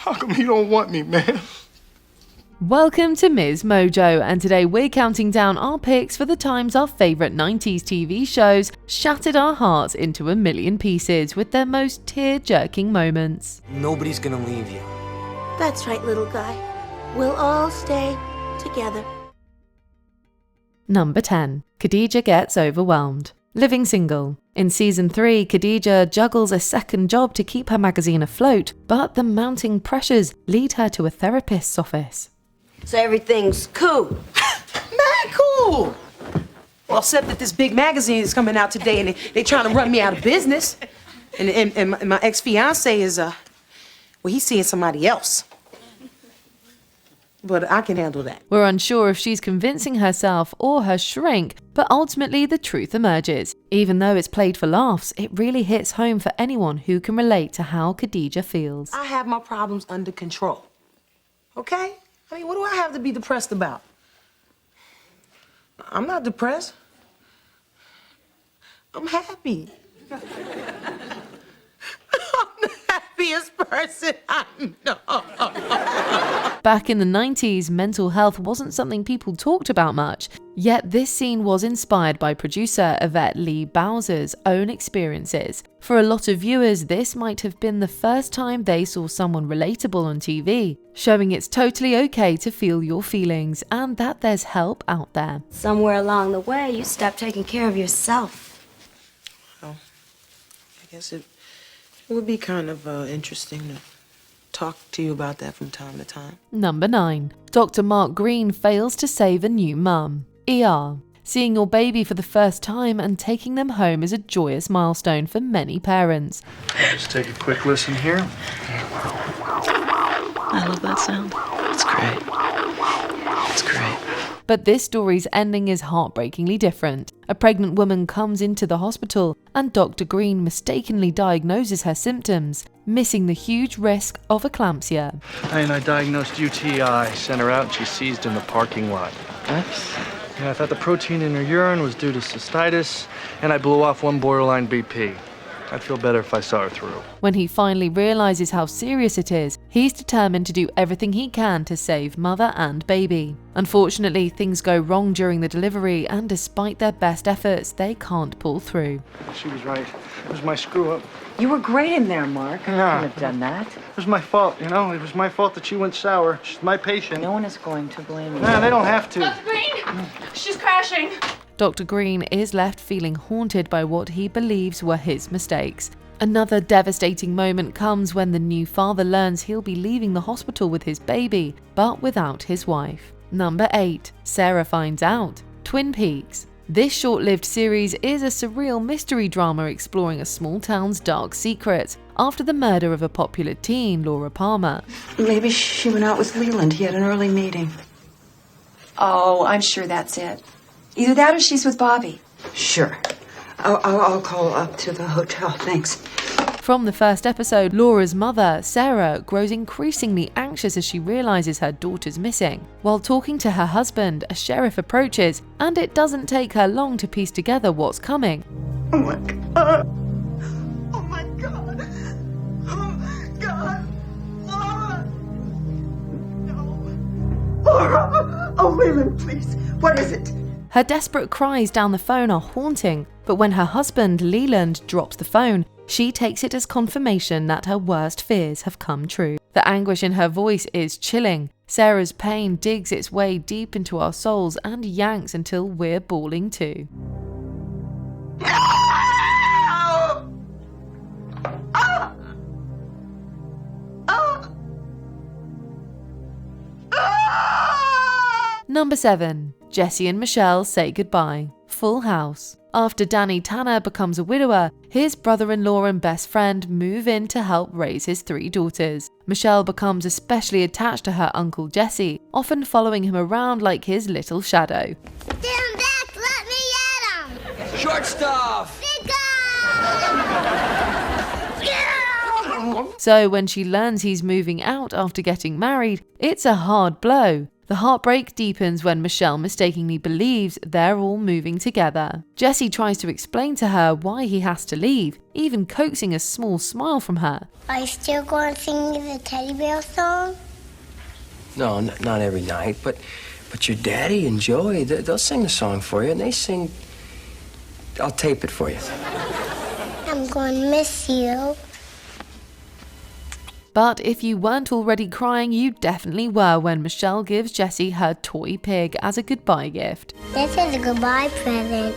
How come you don't want me, man? Welcome to MsMojo, and today we're counting down our picks for the times our favourite 90s TV shows shattered our hearts into a million pieces with their most tear-jerking moments. Nobody's gonna leave you. That's right, little guy. We'll all stay together. Number 10. Khadijah gets overwhelmed. Living single. In season 3, Khadijah juggles a second job to keep her magazine afloat, but the mounting pressures lead her to a therapist's office. So everything's cool. Man, cool. Well, except that this big magazine is coming out today and they trying to run me out of business. And my ex-fiance is, well, he's seeing somebody else. But I can handle that. We're unsure if she's convincing herself or her shrink, but ultimately the truth emerges. Even though it's played for laughs, it really hits home for anyone who can relate to how Khadijah feels. I have my problems under control. Okay? I mean, what do I have to be depressed about? I'm not depressed. I'm happy. I'm the happiest person I know. Back in the 90s, mental health wasn't something people talked about much, yet this scene was inspired by producer Yvette Lee Bowser's own experiences. For a lot of viewers, this might have been the first time they saw someone relatable on TV, showing it's totally okay to feel your feelings and that there's help out there. Somewhere along the way, you stopped taking care of yourself. Well, I guess it would be kind of interesting to talk to you about that from time to time. Number 9. Dr. Mark Green fails to save a new mum. ER. Seeing your baby for the first time and taking them home is a joyous milestone for many parents. Just take a quick listen here. I love that sound. It's great. It's great. But this story's ending is heartbreakingly different. A pregnant woman comes into the hospital and Dr. Green mistakenly diagnoses her symptoms, missing the huge risk of eclampsia. And I diagnosed UTI, sent her out, and she seized in the parking lot. Oops. Yeah, I thought the protein in her urine was due to cystitis, and I blew off one borderline BP. I'd feel better if I saw her through. When he finally realizes how serious it is, he's determined to do everything he can to save mother and baby. Unfortunately, things go wrong during the delivery, and despite their best efforts, they can't pull through. She was right. It was my screw-up. You were great in there, Mark. I Yeah. couldn't have done that. It was my fault, you know? It was my fault that she went sour. She's my patient. No one is going to blame you. Nah, they don't have to. Dr. Green, she's crashing. Dr. Green is left feeling haunted by what he believes were his mistakes. Another devastating moment comes when the new father learns he'll be leaving the hospital with his baby, but without his wife. Number 8. Sarah finds out. Twin Peaks. This short-lived series is a surreal mystery drama exploring a small town's dark secrets after the murder of a popular teen, Laura Palmer. Maybe she went out with Leland. He had an early meeting. Oh, I'm sure that's it. Either that or she's with Bobby. Sure. I'll call up to the hotel. Thanks. From the first episode, Laura's mother, Sarah, grows increasingly anxious as she realizes her daughter's missing. While talking to her husband, a sheriff approaches, and it doesn't take her long to piece together what's coming. Oh my God. Oh my God. Oh my God. Laura. No. Laura. Oh, Leland, please. What is it? Her desperate cries down the phone are haunting, but when her husband, Leland, drops the phone, she takes it as confirmation that her worst fears have come true. The anguish in her voice is chilling. Sarah's pain digs its way deep into our souls and yanks until we're bawling too. Number 7. Jesse and Michelle say goodbye. Full House. After Danny Tanner becomes a widower, his brother-in-law and best friend move in to help raise his 3 daughters. Michelle becomes especially attached to her uncle Jesse, often following him around like his little shadow. Stand back, let me at him! Short stuff! So when she learns he's moving out after getting married, it's a hard blow. The heartbreak deepens when Michelle mistakenly believes they're all moving together. Jesse tries to explain to her why he has to leave, even coaxing a small smile from her. Are you still going to sing me the teddy bear song? No, not every night, but your daddy and Joey, they'll sing the song for you, and they sing... I'll tape it for you. I'm going to miss you. But if you weren't already crying, you definitely were when Michelle gives Jesse her toy pig as a goodbye gift. This is a goodbye present.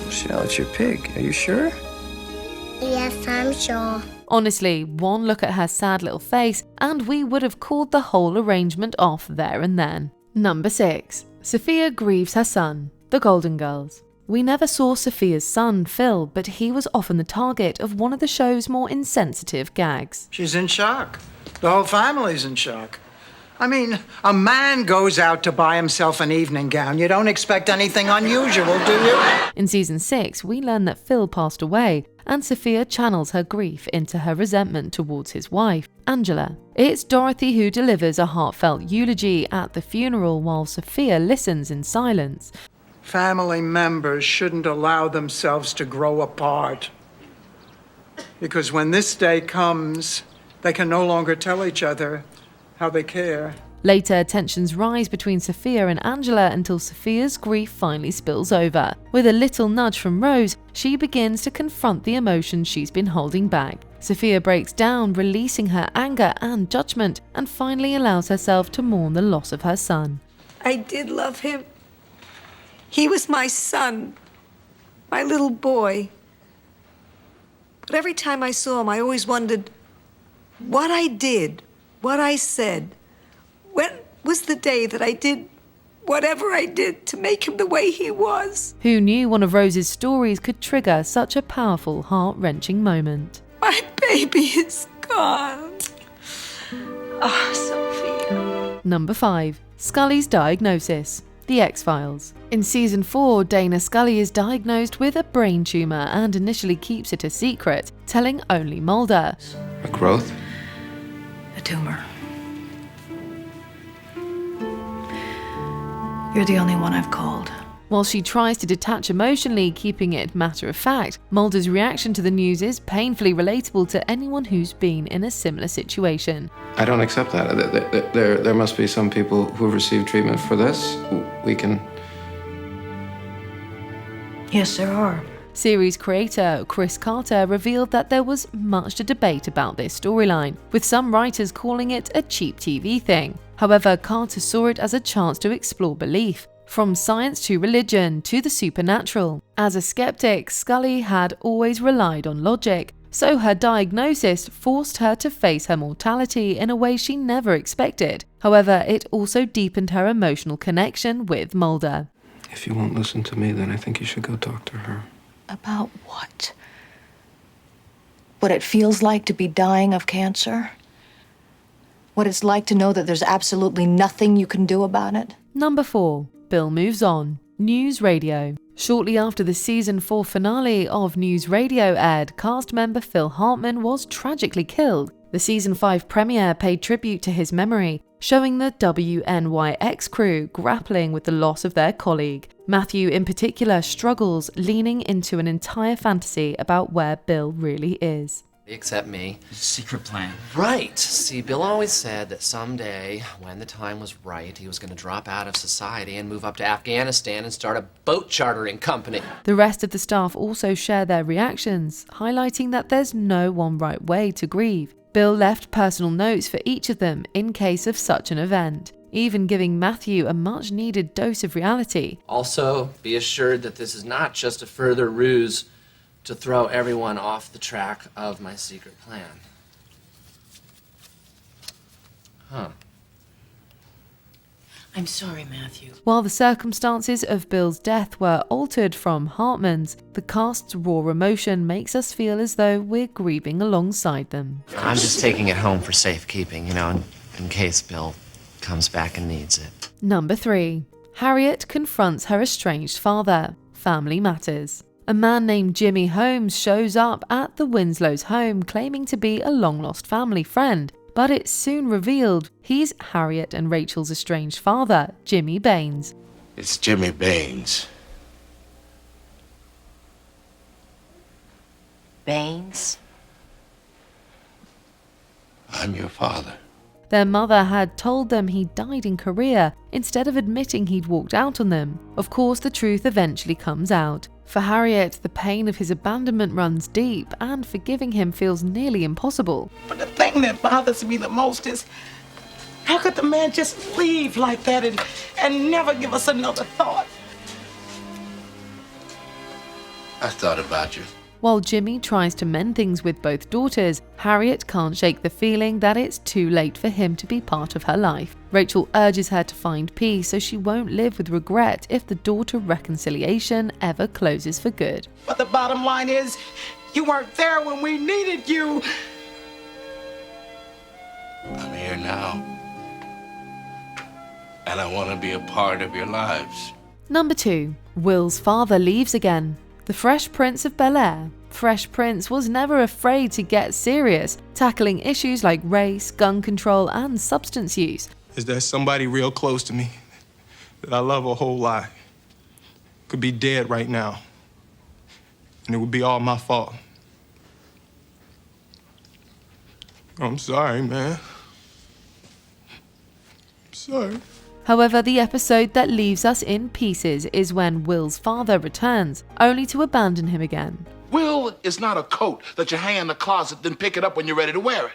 Michelle, it's your pig. Are you sure? Yes, I'm sure. Honestly, one look at her sad little face and we would have called the whole arrangement off there and then. Number 6. Sophia grieves her son, the Golden Girls. We never saw Sophia's son, Phil, but he was often the target of one of the show's more insensitive gags. She's in shock. The whole family's in shock. I mean, a man goes out to buy himself an evening gown. You don't expect anything unusual, do you? In season 6, we learn that Phil passed away, and Sophia channels her grief into her resentment towards his wife, Angela. It's Dorothy who delivers a heartfelt eulogy at the funeral while Sophia listens in silence. Family members shouldn't allow themselves to grow apart. Because when this day comes, they can no longer tell each other how they care. Later, tensions rise between Sophia and Angela until Sophia's grief finally spills over. With a little nudge from Rose, she begins to confront the emotions she's been holding back. Sophia breaks down, releasing her anger and judgment, and finally allows herself to mourn the loss of her son. I did love him. He was my son, my little boy. But every time I saw him, I always wondered what I did, what I said. When was the day that I did whatever I did to make him the way he was? Who knew one of Rose's stories could trigger such a powerful, heart-wrenching moment? My baby is gone. Oh, Sophia. Number 5. Scully's diagnosis. The X-Files. In season 4, Dana Scully is diagnosed with a brain tumor and initially keeps it a secret, telling only Mulder. A growth? A tumor. You're the only one I've called. While she tries to detach emotionally, keeping it matter of fact, Mulder's reaction to the news is painfully relatable to anyone who's been in a similar situation. I don't accept that. There must be some people who have received treatment for this. We can... Yes, there are. Series creator Chris Carter revealed that there was much to debate about this storyline, with some writers calling it a cheap TV thing. However, Carter saw it as a chance to explore belief, from science to religion to the supernatural. As a skeptic, Scully had always relied on logic, so her diagnosis forced her to face her mortality in a way she never expected. However, it also deepened her emotional connection with Mulder. If you won't listen to me, then I think you should go talk to her. About what? What it feels like to be dying of cancer? What it's like to know that there's absolutely nothing you can do about it? Number 4. Bill moves on. NewsRadio. Shortly after the season 4 finale of NewsRadio aired, cast member Phil Hartman was tragically killed. The season 5 premiere paid tribute to his memory, showing the WNYX crew grappling with the loss of their colleague. Matthew in particular struggles, leaning into an entire fantasy about where Bill really is. Except me. Secret plan. Right. See, Bill always said that someday, when the time was right, he was going to drop out of society and move up to Afghanistan and start a boat chartering company. The rest of the staff also share their reactions, highlighting that there's no one right way to grieve. Bill left personal notes for each of them in case of such an event, even giving Matthew a much-needed dose of reality. Also, be assured that this is not just a further ruse to throw everyone off the track of my secret plan. Huh. I'm sorry, Matthew. While the circumstances of Bill's death were altered from Hartman's, the cast's raw emotion makes us feel as though we're grieving alongside them. I'm just taking it home for safekeeping, in case Bill comes back and needs it. Number 3. Harriet confronts her estranged father. Family matters. A man named Jimmy Holmes shows up at the Winslow's home claiming to be a long-lost family friend, but it's soon revealed he's Harriet and Rachel's estranged father, Jimmy Baines. It's Jimmy Baines. Baines? I'm your father. Their mother had told them he died in Korea instead of admitting he'd walked out on them. Of course, the truth eventually comes out. For Harriet, the pain of his abandonment runs deep, and forgiving him feels nearly impossible. But the thing that bothers me the most is, how could the man just leave like that and never give us another thought? I thought about you. While Jimmy tries to mend things with both daughters, Harriet can't shake the feeling that it's too late for him to be part of her life. Rachel urges her to find peace so she won't live with regret if the daughter reconciliation ever closes for good. But the bottom line is, you weren't there when we needed you. I'm here now. And I want to be a part of your lives. Number 2. Will's father leaves again. The Fresh Prince of Bel-Air. Fresh Prince was never afraid to get serious, tackling issues like race, gun control, and substance use. Is there somebody real close to me that I love a whole lot? Could be dead right now, and it would be all my fault. I'm sorry, man. I'm sorry. However, the episode that leaves us in pieces is when Will's father returns, only to abandon him again. Will is not a coat that you hang in the closet, then pick it up when you're ready to wear it.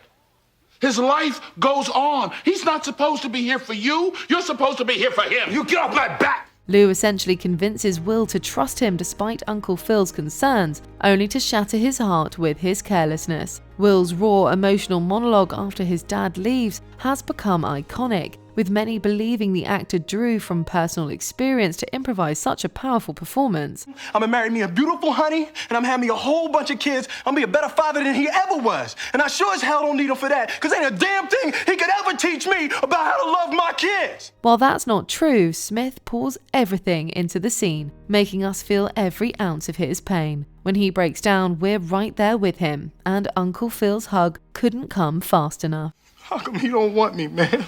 His life goes on. He's not supposed to be here for you. You're supposed to be here for him. You get off my back! Lou essentially convinces Will to trust him despite Uncle Phil's concerns, only to shatter his heart with his carelessness. Will's raw emotional monologue after his dad leaves has become iconic, with many believing the actor drew from personal experience to improvise such a powerful performance. I'm gonna marry me a beautiful honey, and I'm having me a whole bunch of kids. I'm gonna be a better father than he ever was. And I sure as hell don't need him for that, because ain't a damn thing he could ever teach me about how to love my kids. While that's not true, Smith pours everything into the scene, making us feel every ounce of his pain. When he breaks down, we're right there with him, and Uncle Phil's hug couldn't come fast enough. How come he don't want me, man?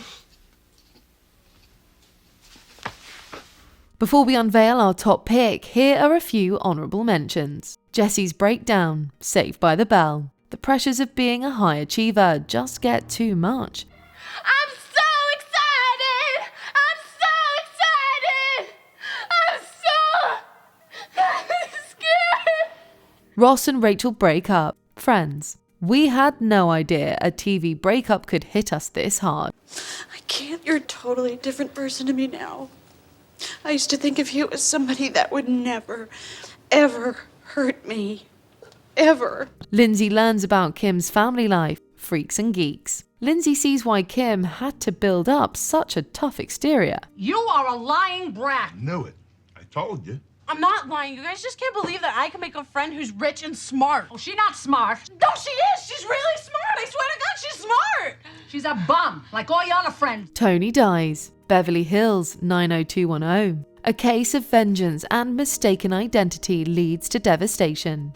Before we unveil our top pick, here are a few honourable mentions. Jesse's breakdown, Saved by the Bell. The pressures of being a high achiever just get too much. I'm so excited! I'm so scared! Ross and Rachel break up. Friends. We had no idea a TV breakup could hit us this hard. I can't. You're a totally different person to me now. I used to think of you as somebody that would never, ever hurt me. Ever. Lindsay learns about Kim's family life, freaks and geeks. Lindsay sees why Kim had to build up such a tough exterior. You are a lying brat. Knew it. I told you. I'm not lying. You guys just can't believe that I can make a friend who's rich and smart. Oh, she's not smart. No, she is. She's really smart. I swear to God, she's smart. She's a bum, like all your other friends. Tony dies. Beverly Hills 90210. A case of vengeance and mistaken identity leads to devastation.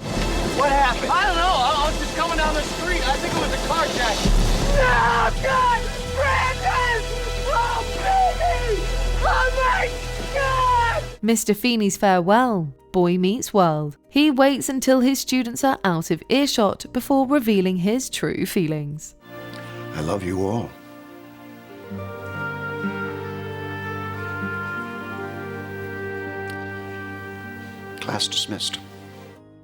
What happened? I don't know. I was just coming down the street. I think it was a carjacking. No, God! Brandon! Oh, baby! Oh, my God! Mr. Feeney's farewell. Boy Meets World. He waits until his students are out of earshot before revealing his true feelings. I love you all. Class dismissed.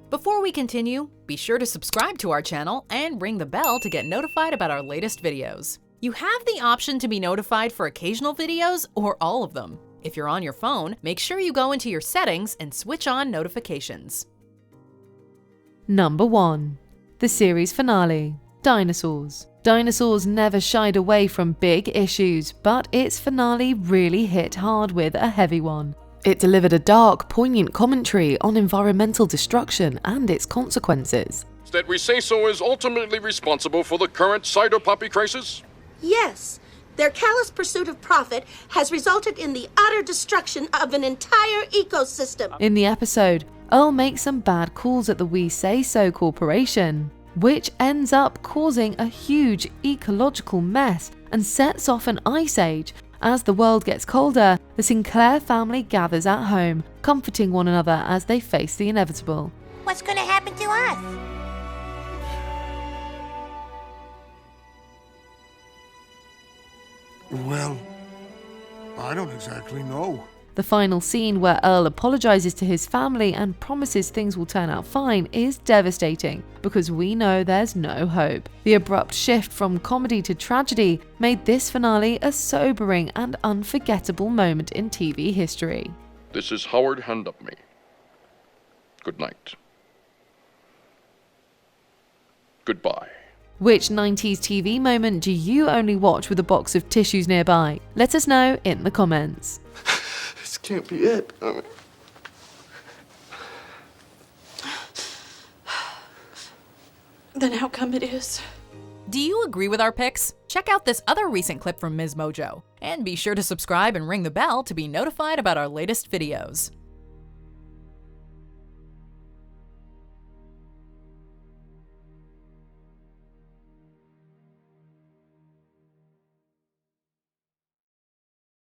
Before we continue, be sure to subscribe to our channel and ring the bell to get notified about our latest videos. You have the option to be notified for occasional videos or all of them. If you're on your phone, make sure you go into your settings and switch on notifications. Number 1. The series finale, Dinosaurs. Dinosaurs never shied away from big issues, but its finale really hit hard with a heavy one. It delivered a dark, poignant commentary on environmental destruction and its consequences. That we say so is ultimately responsible for the current cider poppy crisis? Yes. Their callous pursuit of profit has resulted in the utter destruction of an entire ecosystem. In the episode, Earl makes some bad calls at the We Say So Corporation. which ends up causing a huge ecological mess and sets off an ice age. As the world gets colder, the Sinclair family gathers at home, comforting one another as they face the inevitable. What's gonna happen to us? Well, I don't exactly know. The final scene, where Earl apologizes to his family and promises things will turn out fine, is devastating because we know there's no hope. The abrupt shift from comedy to tragedy made this finale a sobering and unforgettable moment in TV history. This is Howard Handupme. Good night. Goodbye. Which 90s TV moment do you only watch with a box of tissues nearby? Let us know in the comments. This can't be it. Then how come it is? Do you agree with our picks? Check out this other recent clip from MsMojo. And be sure to subscribe and ring the bell to be notified about our latest videos.